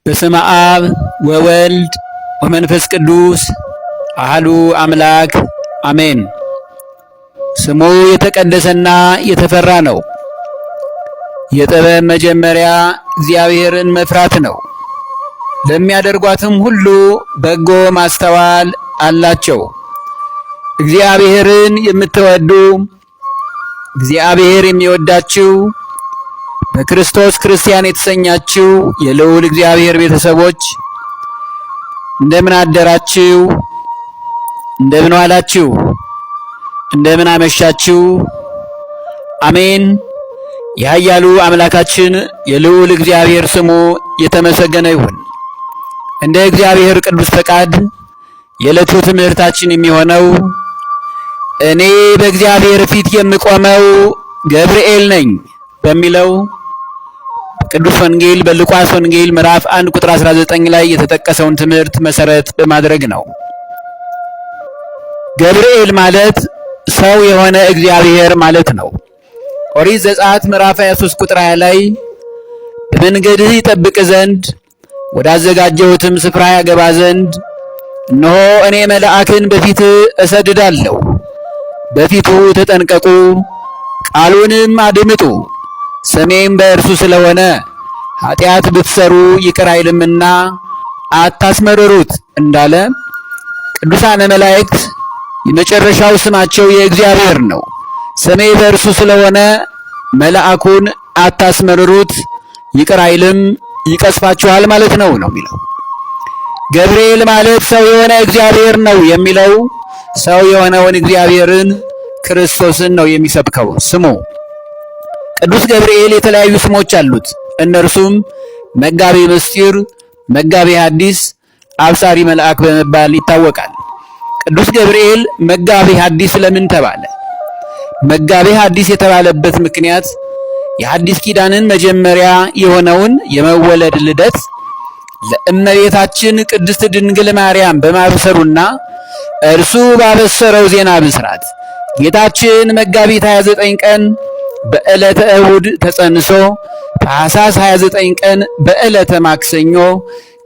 በስመ አብ ወወልድ ወመንፈስ ቅዱስ አሐዱ አምላክ አሜን። ስሙ የተቀደሰና የተፈራ ነው። የጥበብ መጀመሪያ እግዚአብሔርን መፍራት ነው። ለሚያደርጓትም ሁሉ በጎ ማስተዋል አላቸው። እግዚአብሔርን የምትወዱ እግዚአብሔር የሚወዳችሁ በክርስቶስ ክርስቲያን የተሰኛችሁ የልዑል እግዚአብሔር ቤተሰቦች እንደምን አደራችሁ? እንደምን ዋላችሁ? እንደምን አመሻችሁ? አሜን። የኃያሉ አምላካችን የልዑል እግዚአብሔር ስሙ የተመሰገነ ይሁን። እንደ እግዚአብሔር ቅዱስ ፈቃድ የዕለቱ ትምህርታችን የሚሆነው እኔ በእግዚአብሔር ፊት የምቆመው ገብርኤል ነኝ በሚለው ቅዱስ ወንጌል በሉቃስ ወንጌል ምዕራፍ 1 ቁጥር 19 ላይ የተጠቀሰውን ትምህርት መሰረት በማድረግ ነው። ገብርኤል ማለት ሰው የሆነ እግዚአብሔር ማለት ነው። ኦሪት ዘጸአት ምዕራፍ 23 ቁጥር 20 ላይ በመንገድህ ይጠብቅ ዘንድ ወዳዘጋጀሁትም ስፍራ ያገባ ዘንድ እነሆ እኔ መልአክን በፊትህ እሰድዳለሁ፣ በፊቱ ተጠንቀቁ፣ ቃሉንም አድምጡ፣ ስሜም በእርሱ ስለሆነ ኃጢአት ብትሰሩ ይቅር አይልምና አታስመርሩት እንዳለ ቅዱሳነ መላእክት የመጨረሻው ስማቸው የእግዚአብሔር ነው። ስሜ በእርሱ ስለሆነ መልአኩን አታስመርሩት፣ ይቅር አይልም፣ ይቀስፋችኋል ማለት ነው የሚለው። ገብርኤል ማለት ሰው የሆነ እግዚአብሔር ነው የሚለው ሰው የሆነውን እግዚአብሔርን ክርስቶስን ነው የሚሰብከው ስሙ። ቅዱስ ገብርኤል የተለያዩ ስሞች አሉት። እነርሱም መጋቤ ምስጢር፣ መጋቤ ሐዲስ፣ አብሳሪ መልአክ በመባል ይታወቃል። ቅዱስ ገብርኤል መጋቤ ሐዲስ ለምን ተባለ? መጋቤ ሐዲስ የተባለበት ምክንያት የሐዲስ ኪዳንን መጀመሪያ የሆነውን የመወለድ ልደት ለእመቤታችን ቅድስት ድንግል ማርያም በማብሰሩና እርሱ ባበሰረው ዜና ብስራት ጌታችን መጋቢት 29 ቀን በዕለተ እሁድ ተጸንሶ ታኅሳስ 29 ቀን በዕለተ ማክሰኞ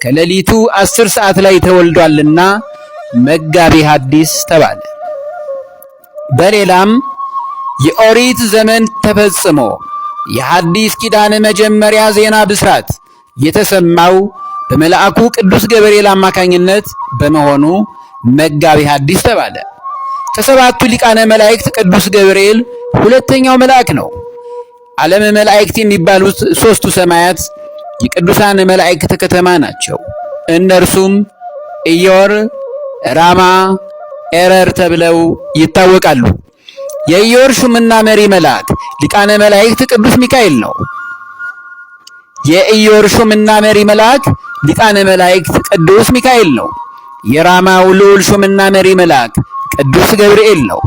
ከሌሊቱ 10 ሰዓት ላይ ተወልዷልና መጋቤ ሐዲስ ተባለ። በሌላም የኦሪት ዘመን ተፈጽሞ የሐዲስ ኪዳን መጀመሪያ ዜና ብስራት የተሰማው በመልአኩ ቅዱስ ገብርኤል አማካኝነት በመሆኑ መጋቤ ሐዲስ ተባለ። ከሰባቱ ሊቃነ መላእክት ቅዱስ ገብርኤል ሁለተኛው መልአክ ነው። ዓለመ መላእክት የሚባሉት ሦስቱ ሰማያት የቅዱሳን መላእክት ከተማ ናቸው። እነርሱም ኢዮር፣ ራማ፣ ኤረር ተብለው ይታወቃሉ። የኢዮር ሹምና መሪ መልአክ ሊቃነ መላእክት ቅዱስ ሚካኤል ነው። የኢዮር ሹምና መሪ መልአክ ሊቃነ መላእክት ቅዱስ ሚካኤል ነው። የራማው ልዑል ሹምና መሪ መልአክ ቅዱስ ገብርኤል ነው።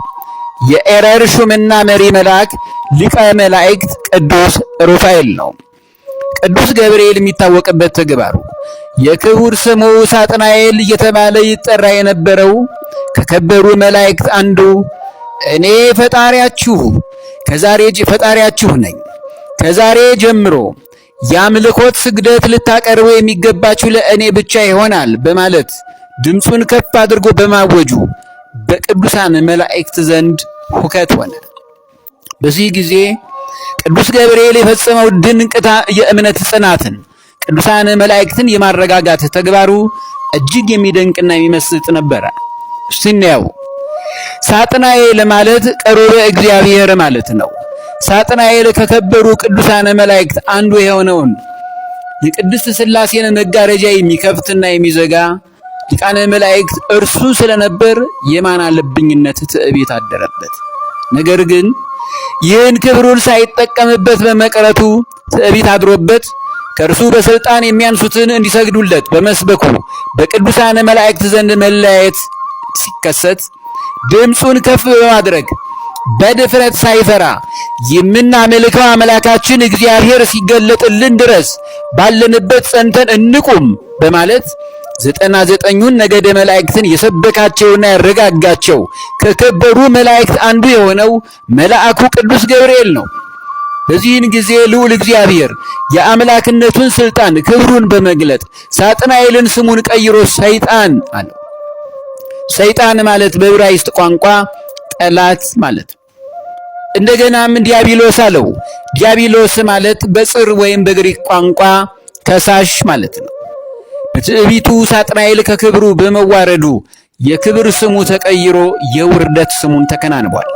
የኤረር ሹምና መሪ መልአክ ሊቀ መላእክት ቅዱስ ሩፋኤል ነው። ቅዱስ ገብርኤል የሚታወቅበት ተግባሩ የክቡር ስሙ ሳጥናኤል እየተባለ ይጠራ የነበረው ከከበሩ መላእክት አንዱ እኔ ፈጣሪያችሁ ነኝ፣ ከዛሬ ጀምሮ የአምልኮት ስግደት ልታቀርቡ የሚገባችሁ ለእኔ ብቻ ይሆናል በማለት ድምፁን ከፍ አድርጎ በማወጁ በቅዱሳን መላእክት ዘንድ ሁከት ሆነ። በዚህ ጊዜ ቅዱስ ገብርኤል የፈጸመው ድንቅ የእምነት ጽናትን ቅዱሳን መላእክትን የማረጋጋት ተግባሩ እጅግ የሚደንቅና የሚመስጥ ነበረ። እስቲናየው። ሳጥናኤል ማለት ቀሩበ እግዚአብሔር ማለት ነው። ሳጥናኤል ከከበሩ ቅዱሳን መላእክት አንዱ የሆነውን የቅድስት ሥላሴን መጋረጃ የሚከፍትና የሚዘጋ ሊቃነ መላእክት እርሱ ስለነበር የማን አለብኝነት ትዕቢት አደረበት። ነገር ግን ይህን ክብሩን ሳይጠቀምበት በመቅረቱ ትዕቢት አድሮበት ከእርሱ በስልጣን የሚያንሱትን እንዲሰግዱለት በመስበኩ በቅዱሳን መላእክት ዘንድ መለያየት ሲከሰት ድምፁን ከፍ በማድረግ በድፍረት ሳይፈራ የምናመልከው አምላካችን እግዚአብሔር ሲገለጥልን ድረስ ባለንበት ጸንተን እንቁም በማለት 99ኙን ነገደ መላእክትን የሰበካቸውና ያረጋጋቸው ከከበሩ መላእክት አንዱ የሆነው መልአኩ ቅዱስ ገብርኤል ነው። በዚህን ጊዜ ልዑል እግዚአብሔር የአምላክነቱን ስልጣን ክብሩን በመግለጥ ሳጥናኤልን ስሙን ቀይሮ ሰይጣን አለው። ሰይጣን ማለት በዕብራይስጥ ቋንቋ ጠላት ማለት ነው። እንደገናም ዲያብሎስ አለው። ዲያብሎስ ማለት በጽር ወይም በግሪክ ቋንቋ ከሳሽ ማለት ነው። በትዕቢቱ ሳጥናኤል ከክብሩ በመዋረዱ የክብር ስሙ ተቀይሮ የውርደት ስሙን ተከናንቧል።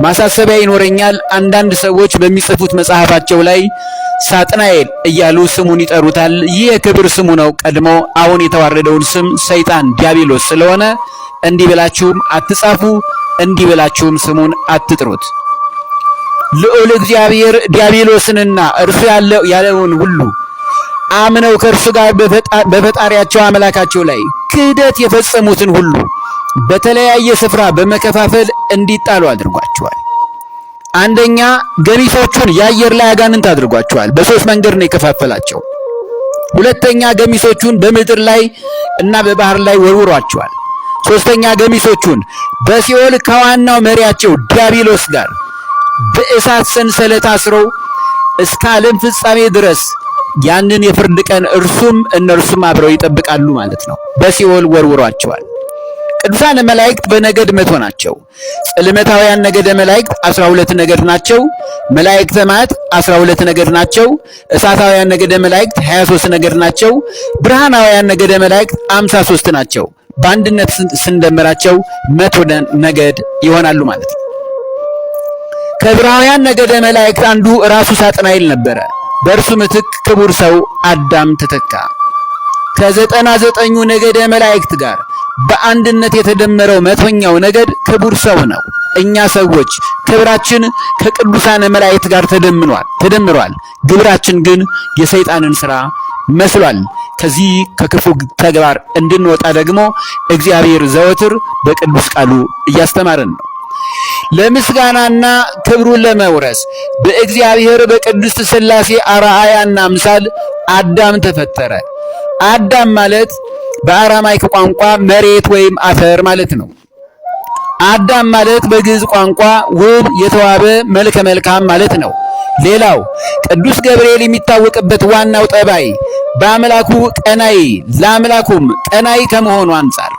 ማሳሰቢያ ይኖረኛል። አንዳንድ ሰዎች በሚጽፉት መጽሐፋቸው ላይ ሳጥናኤል እያሉ ስሙን ይጠሩታል። ይህ የክብር ስሙ ነው። ቀድሞ አሁን የተዋረደውን ስም ሰይጣን ዲያብሎስ ስለሆነ እንዲህ ብላችሁም አትጻፉ፣ እንዲህ ብላችሁም ስሙን አትጥሩት። ልዑል እግዚአብሔር ዲያብሎስንና እርሱ ያለውን ሁሉ አምነው ከእርሱ ጋር በፈጣሪያቸው አምላካቸው ላይ ክህደት የፈጸሙትን ሁሉ በተለያየ ስፍራ በመከፋፈል እንዲጣሉ አድርጓቸዋል። አንደኛ ገሚሶቹን የአየር ላይ አጋንንት አድርጓቸዋል። በሶስት መንገድ ነው የከፋፈላቸው። ሁለተኛ ገሚሶቹን በምድር ላይ እና በባህር ላይ ወርውሯቸዋል። ሶስተኛ ገሚሶቹን በሲኦል ከዋናው መሪያቸው ዲያብሎስ ጋር በእሳት ሰንሰለት አስረው እስከ ዓለም ፍጻሜ ድረስ ያንን የፍርድ ቀን እርሱም እነርሱም አብረው ይጠብቃሉ ማለት ነው። በሲኦል ወርውሯቸዋል። ቅዱሳን መላእክት በነገድ 100 ናቸው። ጽልመታውያን ነገደ መላእክት 12 ነገድ ናቸው። መላእክተ መዓት 12 ነገድ ናቸው። እሳታውያን ነገደ መላእክት 23 ነገድ ናቸው። ብርሃናውያን ነገደ መላእክት 53 ናቸው። በአንድነት ስንደምራቸው 100 ነገድ ይሆናሉ ማለት ነው። ከዕብራውያን ነገደ መላእክት አንዱ ራሱ ሳጥናኤል ነበረ። በእርሱ ምትክ ክቡር ሰው አዳም ተተካ። ከ99ኙ ነገደ መላእክት ጋር በአንድነት የተደመረው 100ኛው ነገድ ክቡር ሰው ነው። እኛ ሰዎች ክብራችን ከቅዱሳን መላእክት ጋር ተደምሯል። ግብራችን ግን የሰይጣንን ሥራ መስሏል። ከዚህ ከክፉ ተግባር እንድንወጣ ደግሞ እግዚአብሔር ዘወትር በቅዱስ ቃሉ እያስተማረን ነው። ለምስጋናና ክብሩን ለመውረስ በእግዚአብሔር በቅድስት ሥላሴ አርአያና አምሳል አዳም ተፈጠረ። አዳም ማለት በአራማይክ ቋንቋ መሬት ወይም አፈር ማለት ነው። አዳም ማለት በግዕዝ ቋንቋ ውብ፣ የተዋበ፣ መልከ መልካም ማለት ነው። ሌላው ቅዱስ ገብርኤል የሚታወቅበት ዋናው ጠባይ በአምላኩ ቀናይ ለአምላኩም ቀናይ ከመሆኑ አንጻር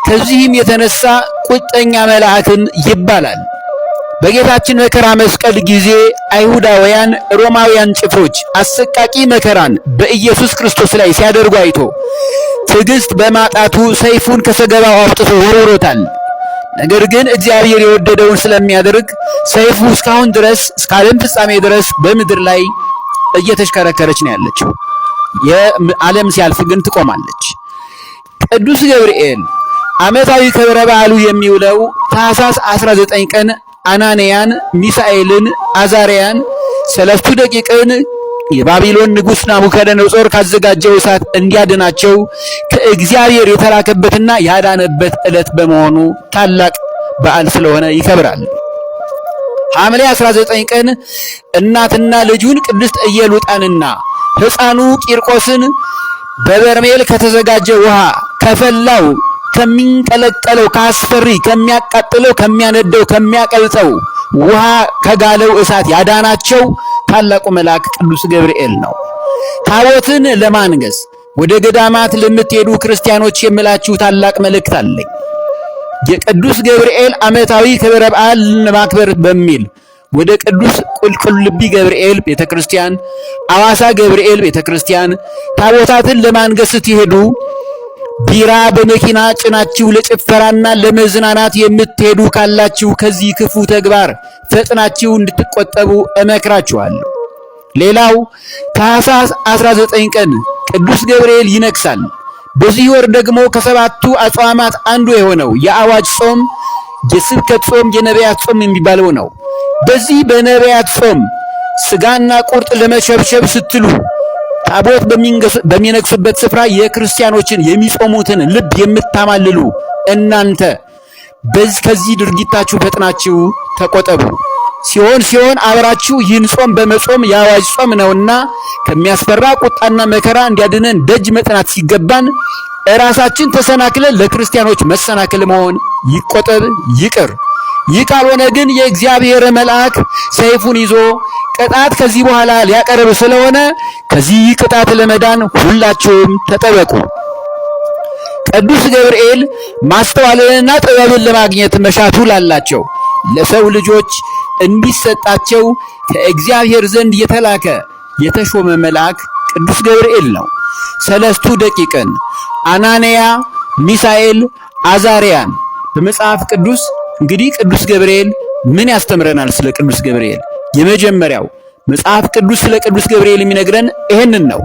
ከዚህም የተነሳ ቁጠኛ መልአክም ይባላል። በጌታችን መከራ መስቀል ጊዜ አይሁዳውያን ሮማውያን ጭፍሮች አሰቃቂ መከራን በኢየሱስ ክርስቶስ ላይ ሲያደርጉ አይቶ ትዕግስት በማጣቱ ሰይፉን ከሰገባው አውጥቶ ወርውሮታል። ነገር ግን እግዚአብሔር የወደደውን ስለሚያደርግ ሰይፉ እስካሁን ድረስ እስከ ዓለም ፍጻሜ ድረስ በምድር ላይ እየተሽከረከረች ነው ያለችው። የዓለም ሲያልፍ ግን ትቆማለች። ቅዱስ ገብርኤል ዓመታዊ ክብረ በዓሉ የሚውለው ታኅሳስ 19 ቀን አናንያን፣ ሚሳኤልን፣ አዛርያን፣ ሰለስቱ ደቂቅን የባቢሎን ንጉሥ ናቡከደነጾር ካዘጋጀው እሳት እንዲያድናቸው ከእግዚአብሔር የተላከበትና ያዳነበት ዕለት በመሆኑ ታላቅ በዓል ስለሆነ ይከብራል። ሐምሌ 19 ቀን እናትና ልጁን ቅድስት ኢየሉጣንና ሕፃኑ ቂርቆስን በበርሜል ከተዘጋጀ ውሃ ከፈላው ከሚንቀለቀለው ከአስፈሪ ከሚያቃጥለው ከሚያነደው ከሚያቀልጠው ውሃ ከጋለው እሳት ያዳናቸው ታላቁ መልአክ ቅዱስ ገብርኤል ነው። ታቦትን ለማንገስ ወደ ገዳማት ለምትሄዱ ክርስቲያኖች የምላችሁ ታላቅ መልእክት አለኝ። የቅዱስ ገብርኤል ዓመታዊ ክብረ በዓል ለማክበር በሚል ወደ ቅዱስ ቁልቁልቢ ገብርኤል ቤተክርስቲያን፣ አዋሳ ገብርኤል ቤተክርስቲያን ታቦታትን ለማንገስ ትሄዱ ቢራ በመኪና ጭናችሁ ለጭፈራና ለመዝናናት የምትሄዱ ካላችሁ ከዚህ ክፉ ተግባር ፈጥናችሁ እንድትቆጠቡ እመክራችኋለሁ። ሌላው ታኅሳስ 19 ቀን ቅዱስ ገብርኤል ይነግሳል። በዚህ ወር ደግሞ ከሰባቱ አጽዋማት አንዱ የሆነው የአዋጅ ጾም፣ የስብከት ጾም፣ የነቢያት ጾም የሚባለው ነው። በዚህ በነቢያት ጾም ስጋና ቁርጥ ለመሸብሸብ ስትሉ ታቦት በሚነግሱበት ስፍራ የክርስቲያኖችን የሚጾሙትን ልብ የምታማልሉ እናንተ ከዚህ ድርጊታችሁ ፈጥናችሁ ተቆጠቡ። ሲሆን አብራችሁ ይህን ጾም በመጾም የአዋጅ ጾም ነውና ከሚያስፈራ ቁጣና መከራ እንዲያድነን ደጅ መጥናት ሲገባን እራሳችን ተሰናክለን ለክርስቲያኖች መሰናክል መሆን ይቆጠብ፣ ይቅር። ይህ ካልሆነ ግን የእግዚአብሔር መልአክ ሰይፉን ይዞ ቅጣት ከዚህ በኋላ ሊያቀርብ ስለሆነ ከዚህ ቅጣት ለመዳን ሁላችሁም ተጠበቁ። ቅዱስ ገብርኤል ማስተዋልንና ጥበብን ለማግኘት መሻቱ ላላቸው ለሰው ልጆች እንዲሰጣቸው ከእግዚአብሔር ዘንድ የተላከ የተሾመ መልአክ ቅዱስ ገብርኤል ነው። ሰለስቱ ደቂቅን አናንያ፣ ሚሳኤል፣ አዛርያን በመጽሐፍ ቅዱስ እንግዲህ ቅዱስ ገብርኤል ምን ያስተምረናል? ስለ ቅዱስ ገብርኤል የመጀመሪያው መጽሐፍ ቅዱስ ስለ ቅዱስ ገብርኤል የሚነግረን ይሄንን ነው።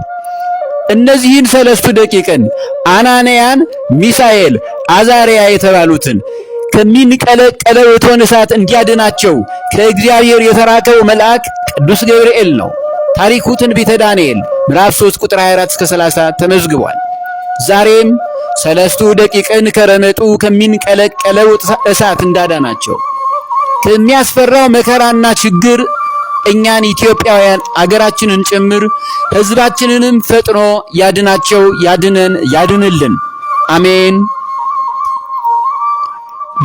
እነዚህን ሰለስቱ ደቂቅን አናንያን፣ ሚሳኤል፣ አዛርያ የተባሉትን ከሚንቀለቀለው እቶነ እሳት እንዲያድናቸው ከእግዚአብሔር የተላከው መልአክ ቅዱስ ገብርኤል ነው። ታሪኩ ትንቢተ ዳንኤል ምዕራፍ 3 ቁጥር 24 እስከ 30 ተመዝግቧል። ዛሬም ሰለስቱ ደቂቅን ከረመጡ ከሚንቀለቀለው እሳት እንዳዳናቸው ከሚያስፈራው መከራና ችግር እኛን ኢትዮጵያውያን አገራችንን ጭምር ሕዝባችንንም ፈጥኖ ያድናቸው፣ ያድንልን። አሜን።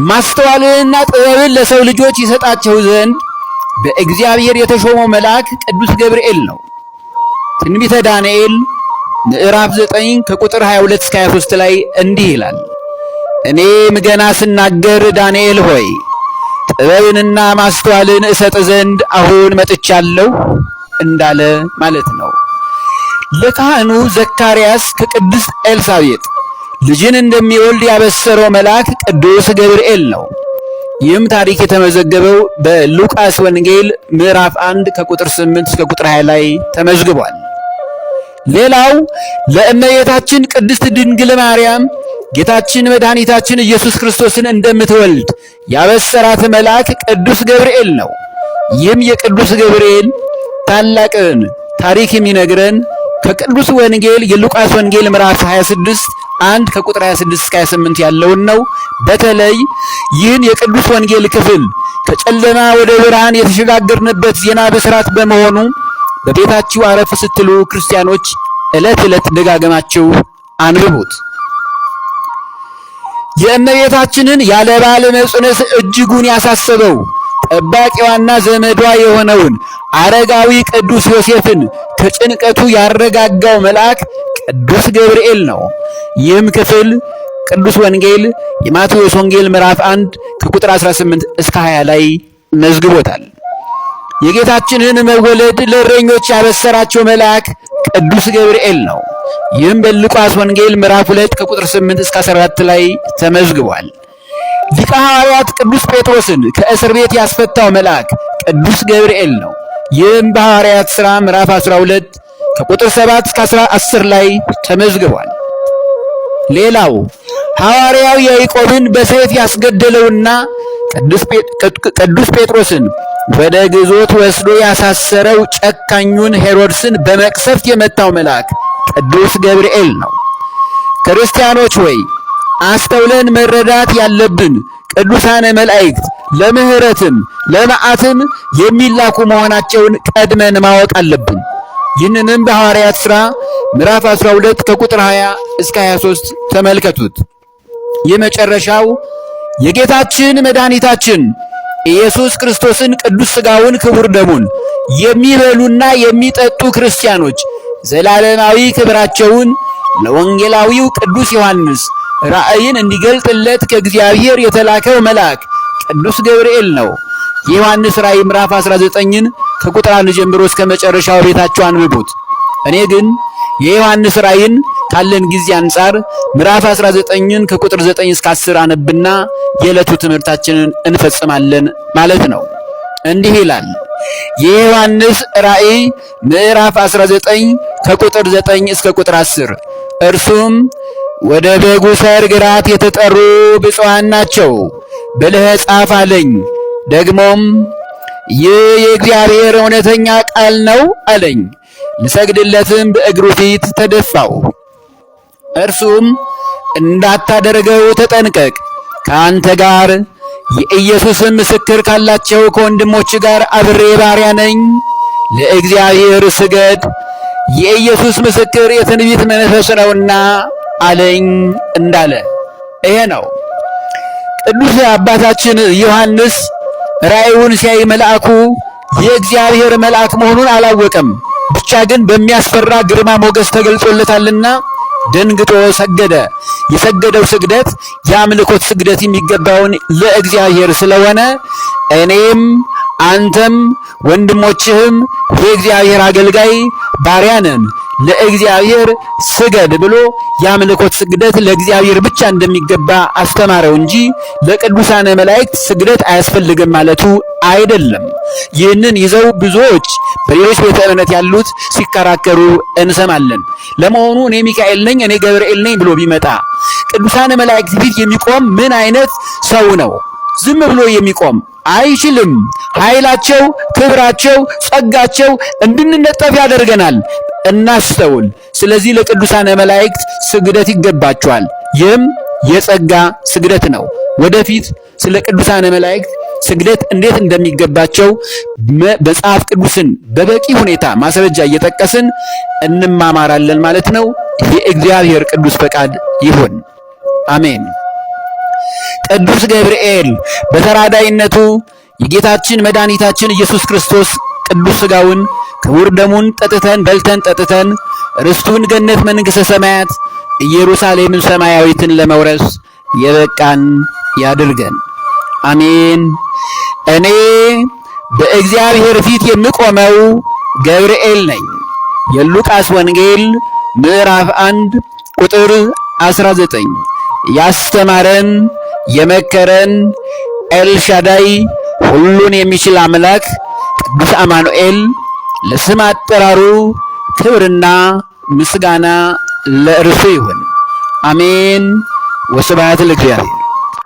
ማስተዋልንና ጥበብን ለሰው ልጆች ይሰጣቸው ዘንድ በእግዚአብሔር የተሾመው መልአክ ቅዱስ ገብርኤል ነው። ትንቢተ ዳንኤል ምዕራፍ 9 ከቁጥር 22 እስከ 23 ላይ እንዲህ ይላል፣ እኔም ገና ስናገር ዳንኤል ሆይ ጥበብንና ማስተዋልን እሰጥ ዘንድ አሁን መጥቻለሁ እንዳለ ማለት ነው። ለካህኑ ዘካርያስ ከቅድስት ኤልሳቤጥ ልጅን እንደሚወልድ ያበሰረው መልአክ ቅዱስ ገብርኤል ነው። ይህም ታሪክ የተመዘገበው በሉቃስ ወንጌል ምዕራፍ 1 ከቁጥር 8 እስከ ቁጥር 20 ላይ ተመዝግቧል። ሌላው ለእመቤታችን ቅድስት ድንግል ማርያም ጌታችን መድኃኒታችን ኢየሱስ ክርስቶስን እንደምትወልድ ያበሰራት መልአክ ቅዱስ ገብርኤል ነው። ይህም የቅዱስ ገብርኤል ታላቅን ታሪክ የሚነግረን ከቅዱስ ወንጌል የሉቃስ ወንጌል ምዕራፍ 26 1 ከቁጥር 26 እስከ 28 ያለውን ነው። በተለይ ይህን የቅዱስ ወንጌል ክፍል ከጨለማ ወደ ብርሃን የተሸጋገርንበት ዜና በስራት በመሆኑ በቤታችሁ አረፍ ስትሉ ክርስቲያኖች ዕለት ዕለት ደጋግማችሁ አንብቡት። የእመቤታችንን ያለ ባል መጽነስ እጅጉን ያሳሰበው ጠባቂዋና ዘመዷ የሆነውን አረጋዊ ቅዱስ ዮሴፍን ከጭንቀቱ ያረጋጋው መልአክ ቅዱስ ገብርኤል ነው። ይህም ክፍል ቅዱስ ወንጌል የማቴዎስ ወንጌል ምዕራፍ 1 ከቁጥር 18 እስከ 20 ላይ መዝግቦታል። የጌታችንን መወለድ ለእረኞች ያበሰራቸው መልአክ ቅዱስ ገብርኤል ነው። ይህም በሉቃስ ወንጌል ምዕራፍ 2 ከቁጥር 8 እስከ 14 ላይ ተመዝግቧል። ሊቀ ሐዋርያት ቅዱስ ጴጥሮስን ከእስር ቤት ያስፈታው መልአክ ቅዱስ ገብርኤል ነው። ይህም በሐዋርያት ሥራ ምዕራፍ 12 ከቁጥር 7 እስከ 10 ላይ ተመዝግቧል። ሌላው ሐዋርያው ያዕቆብን በሰይፍ ያስገደለውና ቅዱስ ጴጥሮስን ወደ ግዞት ወስዶ ያሳሰረው ጨካኙን ሄሮድስን በመቅሰፍት የመታው መልአክ ቅዱስ ገብርኤል ነው። ክርስቲያኖች ሆይ አስተውለን መረዳት ያለብን ቅዱሳነ መላእክት ለምህረትም ለመዓትም የሚላኩ መሆናቸውን ቀድመን ማወቅ አለብን። ይህንንም በሐዋርያት ሥራ ምዕራፍ 12 ከቁጥር 20 እስከ 23 ተመልከቱት። የመጨረሻው የጌታችን መድኃኒታችን ኢየሱስ ክርስቶስን ቅዱስ ሥጋውን ክቡር ደሙን የሚበሉና የሚጠጡ ክርስቲያኖች ዘላለማዊ ክብራቸውን ለወንጌላዊው ቅዱስ ዮሐንስ ራእይን እንዲገልጥለት ከእግዚአብሔር የተላከው መልአክ ቅዱስ ገብርኤል ነው። የዮሐንስ ራእይ ምዕራፍ 19ን ከቁጥር 1 ጀምሮ እስከ መጨረሻው ቤታችሁ አንብቡት። እኔ ግን የዮሐንስ ራእይን ካለን ጊዜ አንጻር ምዕራፍ 19ን ከቁጥር 9 እስከ 10 አነብና የዕለቱ ትምህርታችንን እንፈጽማለን ማለት ነው። እንዲህ ይላል። የዮሐንስ ራእይ ምዕራፍ 19 ከቁጥር 9 እስከ ቁጥር 10 እርሱም ወደ በጉ ሰርግ ራት የተጠሩ ብፁዓን ናቸው ብለህ ጻፍ አለኝ። ደግሞም ይህ የእግዚአብሔር እውነተኛ ቃል ነው አለኝ። ልሰግድለትም በእግሩ ፊት ተደፋው። እርሱም እንዳታደርገው ተጠንቀቅ፣ ከአንተ ጋር የኢየሱስን ምስክር ካላቸው ከወንድሞች ጋር አብሬ ባሪያ ነኝ። ለእግዚአብሔር ስገድ፣ የኢየሱስ ምስክር የትንቢት መንፈስ ነውና አለኝ እንዳለ ይሄ ነው። ቅዱስ አባታችን ዮሐንስ ራእዩን ሲያይ መልአኩ የእግዚአብሔር መልአክ መሆኑን አላወቀም። ብቻ ግን በሚያስፈራ ግርማ ሞገስ ተገልጾለታልና ደንግጦ ሰገደ። የሰገደው ስግደት የአምልኮት ስግደት የሚገባውን ለእግዚአብሔር ስለሆነ እኔም አንተም ወንድሞችህም የእግዚአብሔር አገልጋይ ባሪያ ነን፣ ለእግዚአብሔር ስገድ ብሎ የአምልኮት ስግደት ለእግዚአብሔር ብቻ እንደሚገባ አስተማረው እንጂ ለቅዱሳነ መላእክት ስግደት አያስፈልግም ማለቱ አይደለም። ይህንን ይዘው ብዙዎች በሌሎች ቤተ እምነት ያሉት ሲከራከሩ እንሰማለን። ለመሆኑ እኔ ሚካኤል ነኝ፣ እኔ ገብርኤል ነኝ ብሎ ቢመጣ ቅዱሳነ መላእክት ፊት የሚቆም ምን አይነት ሰው ነው? ዝም ብሎ የሚቆም አይችልም። ኃይላቸው፣ ክብራቸው፣ ጸጋቸው እንድንነጠፍ ያደርገናል። እናስተውል። ስለዚህ ለቅዱሳነ መላእክት ስግደት ይገባቸዋል። ይህም የጸጋ ስግደት ነው። ወደፊት ስለ ቅዱሳነ መላእክት ስግደት እንዴት እንደሚገባቸው መጽሐፍ ቅዱስን በበቂ ሁኔታ ማስረጃ እየጠቀስን እንማማራለን ማለት ነው። የእግዚአብሔር ቅዱስ ፈቃድ ይሁን። አሜን። ቅዱስ ገብርኤል በተራዳይነቱ የጌታችን መድኃኒታችን ኢየሱስ ክርስቶስ ቅዱስ ሥጋውን ክቡር ደሙን ጠጥተን በልተን ጠጥተን ርስቱን ገነት መንግሥተ ሰማያት ኢየሩሳሌምን ሰማያዊትን ለመውረስ የበቃን ያድርገን። አሜን። እኔ በእግዚአብሔር ፊት የምቆመው ገብርኤል ነኝ። የሉቃስ ወንጌል ምዕራፍ 1 ቁጥር 19 ያስተማረን የመከረን ኤልሻዳይ ሁሉን የሚችል አምላክ ቅዱስ አማኑኤል ለስም አጠራሩ ክብርና ምስጋና ለእርሱ ይሁን። አሜን። ወስብሐት ለእግዚአብሔር።